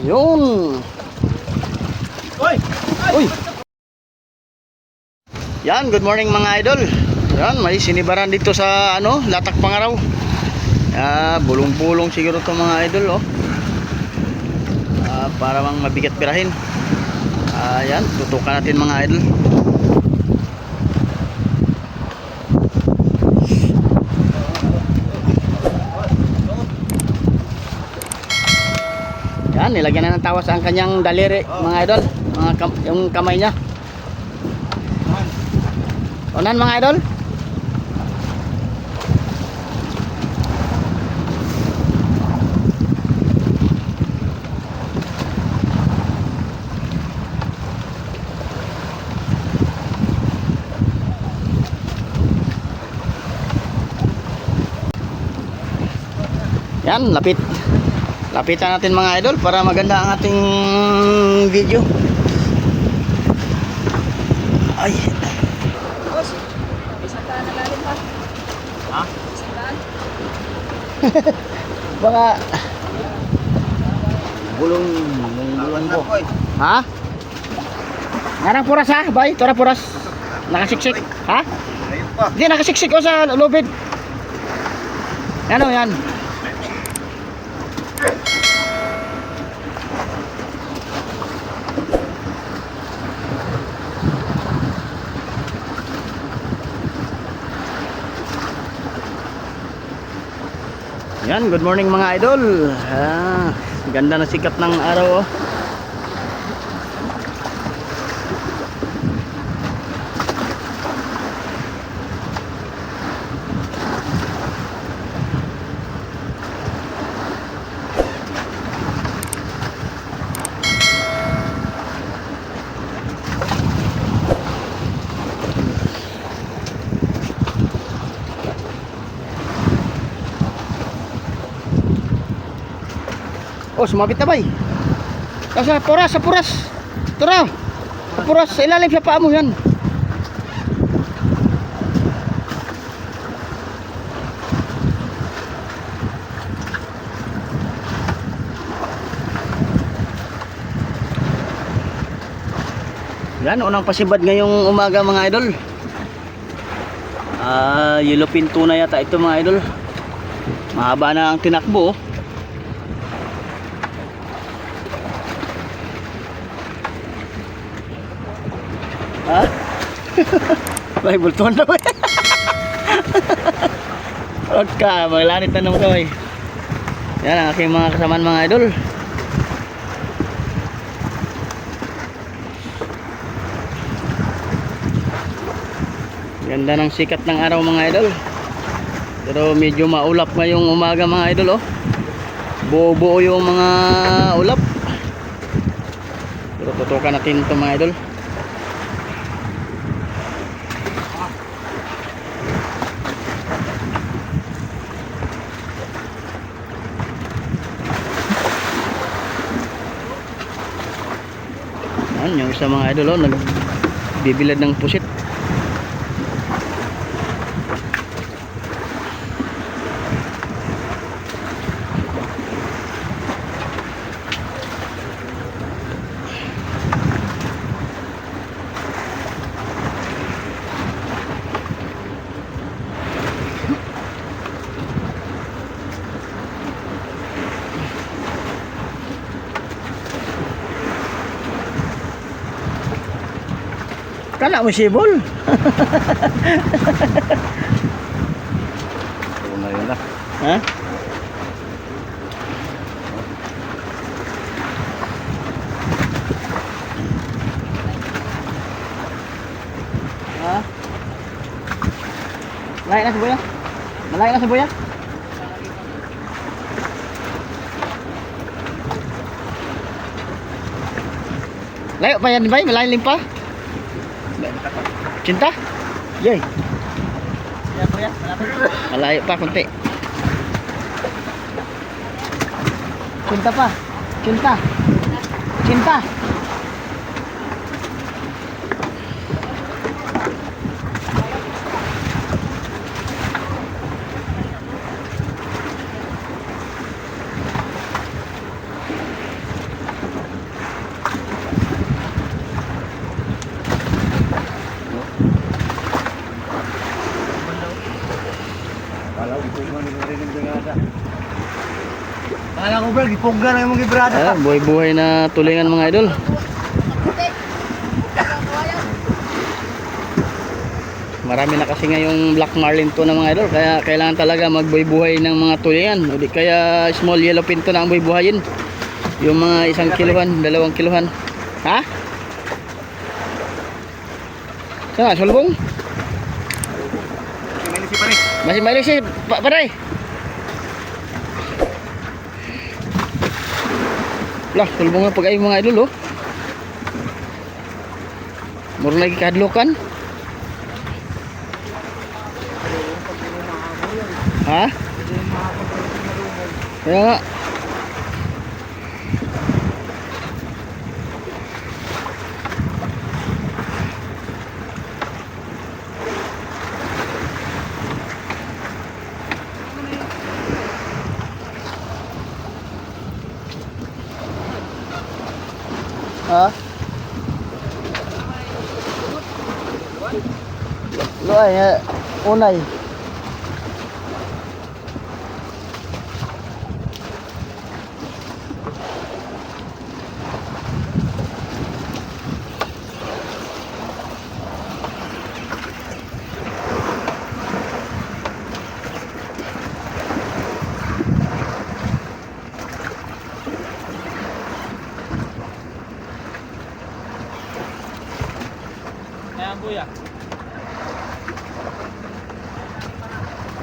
Yun. Uy! Uy. Yan, good morning mga idol. Yan, may sinibaran dito sa ano, Latak Pangaraw. Bulong-bulong siguro to mga idol, oh. Para mang mabigat pirahin. Yan, tutukan natin mga idol. Yan, nilagyan na ng tawas ang kanyang daliri mga idol, yung kamay niya. Onan mga idol. Yan, lapitan natin mga idol para maganda ang ating video. Ay. Boss, isang daan na lalim pa. Ha? Isang daan. Baka bulong po. Ha? Ngarang puras ha, bay, tora puras. Nakasiksik, ha? Ayun pa. Hindi nakasiksik ko sa lubid. Ano yan? Yan, good morning mga idol. Ganda na sikat ng araw, oh. Oh, sumabit na bay. Sa puras. Tara. Sa puras, sa ilalim sa paa mo yan. Yan, unang pasibad ngayong umaga mga idol. Yellow pin tuna yata ito mga idol. Mahaba na ang tinakbo, oh. Ha? May bultuan na ba? Huwag ka, maglanit na naman kaway. Yan ang aking mga kasamaan mga idol. Ganda ng sikat ng araw mga idol. Pero medyo maulap ngayong umaga mga idol, oh. Buo-buo yung mga ulap. Pero tutukan natin ito mga idol. Yung isa mga idol, oh, nagbibilad ng pusit. Kala mo sibol. Yun na. Ha? Ha? Malayo na sa buya? Malayo na sa buya? Layo pa yan ba? Malayo pa? Cinta? Yay. Malayo pa konti. Cinta pa. Cinta. Kala ko ipugma ni rin yung brigada. Kala ko bro, ipugma na yung brigada. Ayan, buhay-buhay na tulingan mga idol. Marami na kasi ngayong black marlin to na mga idol, kaya kailangan talaga magbuhay-buhay ng mga tulingan. O di kaya small yellow pinto na ang buhay-buhayin. Yung mga 1 kilohan, 2 kilohan. Ha? Saan? Sulbong? Masih malis sih, Pak Paday. Lah, sulbong na pag-ay mga idol, oh. Murang lagi kahadlokan. Ha? Kaya nga. Ha? Loay, unay.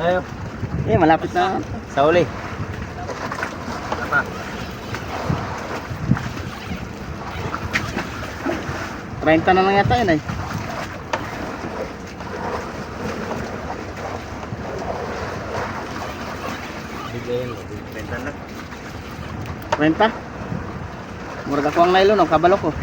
Ayo, Malapit na. sa uli. Apa? 30 na lang yata yun, ay. Bigyan, benta na. 30? Murag ako ang nylon, oh, kabalo ko.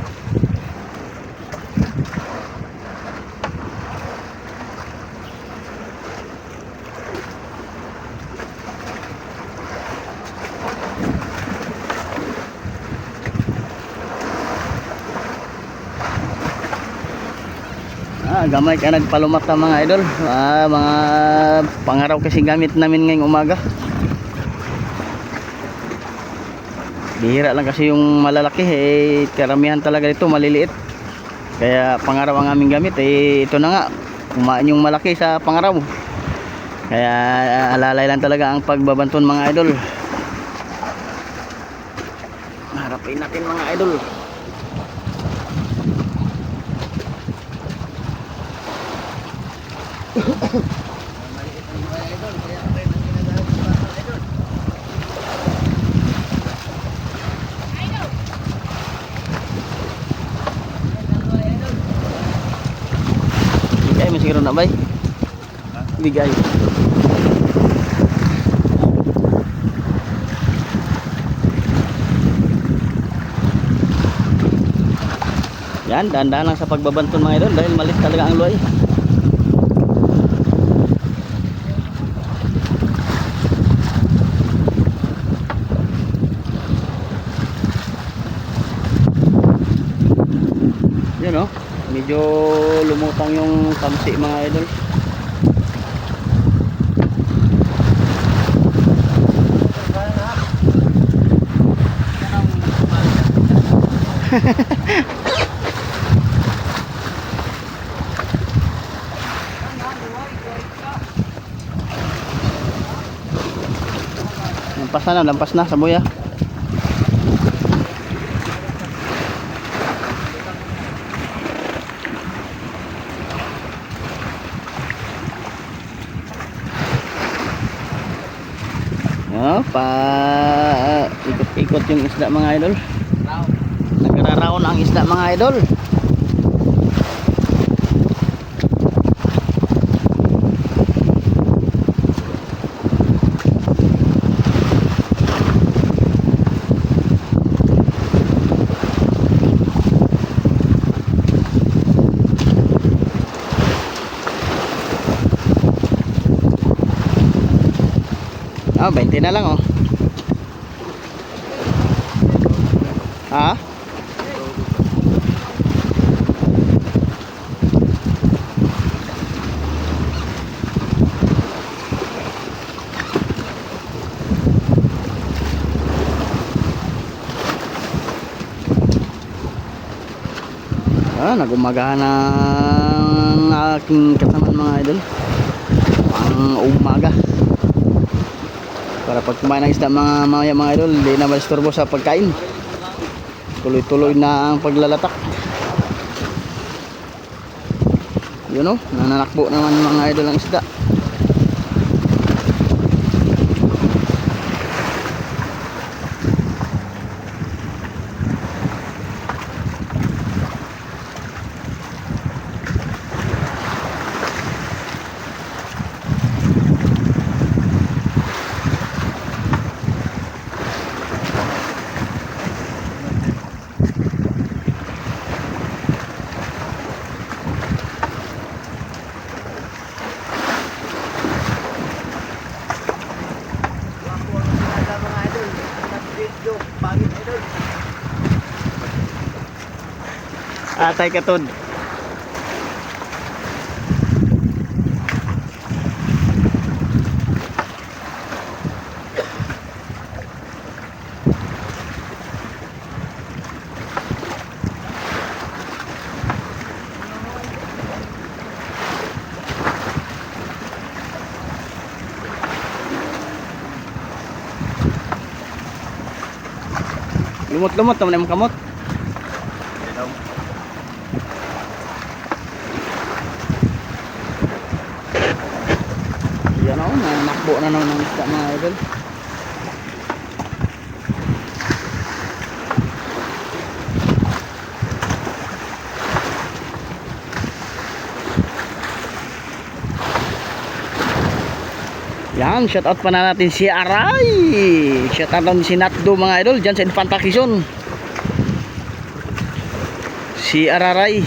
Gamay ka nagpalumat na mga idol. Mga pangaraw kasi gamit namin ngayong umaga. Bihira lang kasi yung malalaki, karamihan talaga dito maliliit. Kaya pangaraw ang aming gamit, ito na nga, kumain yung malaki sa pangaraw. Kaya alalay lang talaga ang pagbabanton mga idol. Harapin natin mga idol. Bigay mo siguro na bay. Bigay. Yan, dahan-dahan lang sa pagbabanton mga idol dahil malis talaga ang luay. Yan, oh, medyo lumutang yung kamsi mga idol. Lampas na sa buya. Ikot-ikot yung isda mga idol. Nagraraon ang isda mga idol. Oh, 20 na lang, oh. Ha? Nagumagahan ng aking kasamaan mga idol. Ang umaga. Para pag kumain ng isda mga idol, hindi na maistorbo sa pagkain. Tuloy-tuloy na ang paglalatak. Yun o, nananakbo naman mga idol ang isda. Atay katod. Lumot-lumot naman yung kamot. Yan o, nanakbo na naman ng isda mga idol. Yan, shout out pa na natin si Aray. Shout out natin si Natdo mga idol dyan sa Infanta Quezon. Si Araray.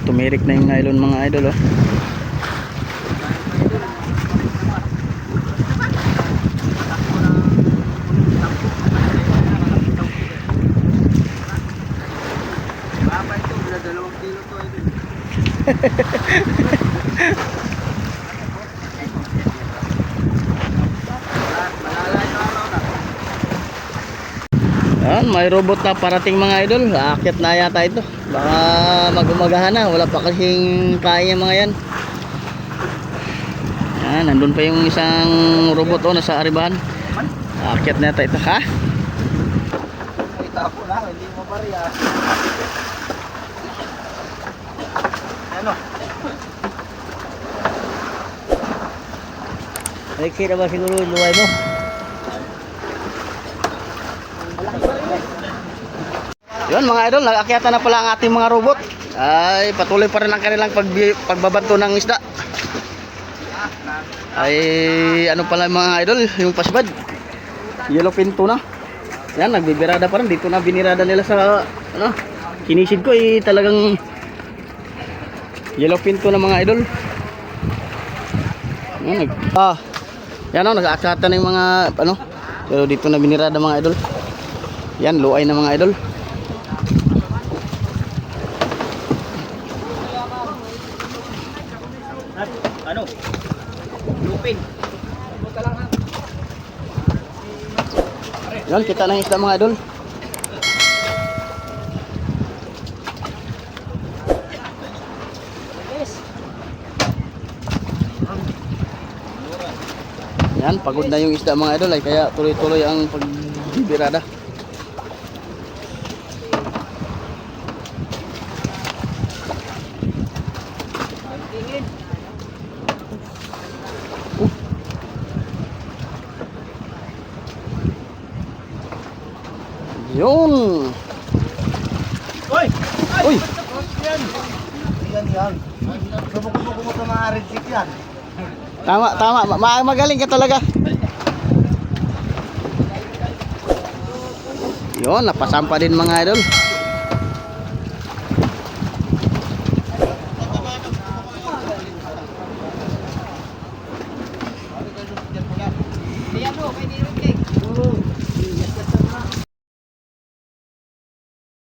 Tumirik na yung nylon mga idol oh. Yan, may robot na parating mga idol. Aakyat na yata ito. Baka magumagahan na. Wala pa kasing kaya mga yan. Yan, nandun pa yung isang robot oh, nasa aribahan. Aakyat na yata ito. Ha? Itapo na, hindi mo bariya. Ano? Ay, kira ba siguro yung luway mo? Yun mga idol, nag-akyatan na pala ang ating mga robot. Ay patuloy pa rin ang kanilang pagbabanto ng isda. Ay ano pala mga idol, yung pasbad yellowfin tuna. Yan, nagbibirada pa rin. Dito na binirada nila sa ano, kinisid ko talagang yellowfin tuna mga idol. Yan, yan o, nag-aakyatan na yung mga ano, pero dito na binirada mga idol. Yan, luay na mga idol. Pin. Buta lang ha. Yan, kita na yung isda mga idol. Yes. Yan, pagod na yung isda mga idol ay kaya tuloy-tuloy ang pagbibirada. Tingin. Yun. Uy! Uy, Yan! Yan yan. Sumukubok mo sa mga red chick yan. tama, tama. Magaling ka talaga. Yun, napasampa din mga idol. Ayan o, pwede rin.